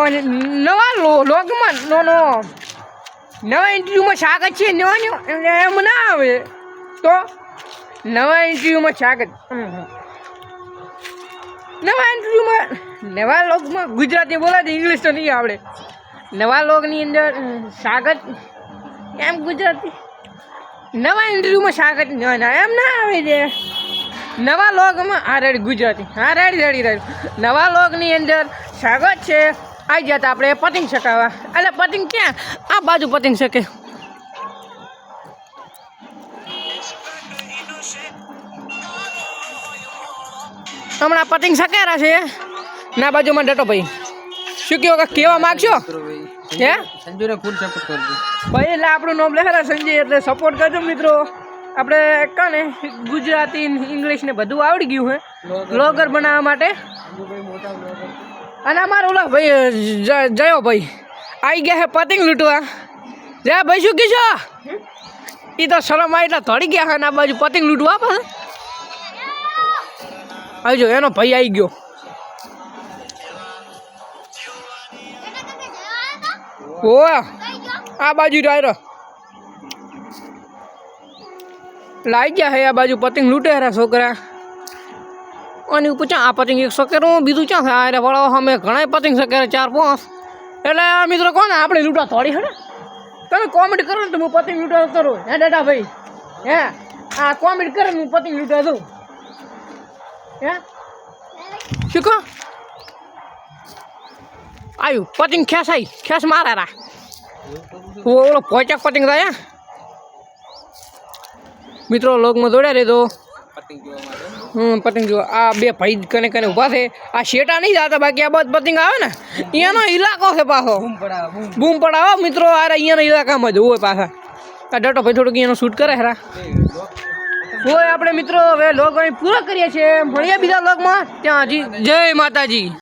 નવા લોગમાં નવા ઇન્ટરવ્યુમાં સ્વાગત છે. એમ ના આવે તો નવા ઇન્ટરવ્યુમાં સ્વાગત. નવા ઇન્ટરવ્યુમાં નવા લોગમાં ગુજરાતી બોલાય ઇંગ્લિશ તો નહીં આવડે. નવા લોગની અંદર સ્વાગત એમ ગુજરાતી નવા ઇન્ટરવ્યુમાં સ્વાગત એમ ના આવે છે. નવા લોગમાં આ રેડી ગુજરાતી હા રેડી નવા લોગની અંદર સ્વાગત છે. આવી જતા આપણે પતંગ ચકાવવા. એટલે પતંગ ક્યાં આ બાજુ પતંગ શકે. હમણાં પતંગ સકેરા છે ના બાજુમાં ડટો ભાઈ શું કહો કેવા માગશો હે સંજુને ફૂલ સપોર્ટ કરજો ભાઈ. એટલે આપણું નામ લખેલા સંજય એટલે સપોર્ટ કરજો મિત્રો. આપણે કાને ગુજરાતી ઇંગ્લિશ ને બધું આવડી ગયું હે બ્લોગર બનાવવા માટે. અને અમારો ઓલા ભાઈ જયો ભાઈ આવી ગયા હે પતંગ લૂંટવા. જય ભાઈ શું કીધો એ તો શરમ આવી એટલે ધડી ગયા હે ને આ બાજુ પતંગ લૂંટવા પણ આવજો એનો ભાઈ આવી ગયો. ઓ આ બાજુ ડાયરો લાઈ ગયા હે આ બાજુ પતંગ લૂંટે હેરા છોકરા. અને પૂછા આ પતંગ એક સકેરો બીજું ક્યાં થાય અરે વળો અમે ઘણા પતંગ સકેરા 4-5 એટલે મિત્રો કોને આપણે લૂંટા થોડી હે ને તમે કોમેન્ટ કરો ને તો હું પતંગ લૂંટા કરું હે દાદા ભાઈ હે આ કોમેન્ટ કરે હું પતંગ લૂંટા દઉં હે શું કહો આવ્યું પતંગ ખેસ મારા ઓલો પોચક પતંગ થાય મિત્રો લોગમાં દોડ્યા રહેતો પતંગ જોવા. આ બે ભાઈ કને ઊભા છે. આ શેટા નહીં જતા બાકી આ બધું પતંગ આવે ને અહીંયાનો ઇલાકો છે પાછો બૂમ પડાવો મિત્રો. અરે અહીંયાના ઇલાકામાં જ હોય પાછા. આ ડટો ભાઈ થોડુંક અહીંયાનો શૂટ કરે ખરા હોય. આપણે મિત્રો હવે લોગ અહીં પૂરો કરીએ છીએ. મળીએ બીજા લોગમાં ત્યાં હજી જય માતાજી.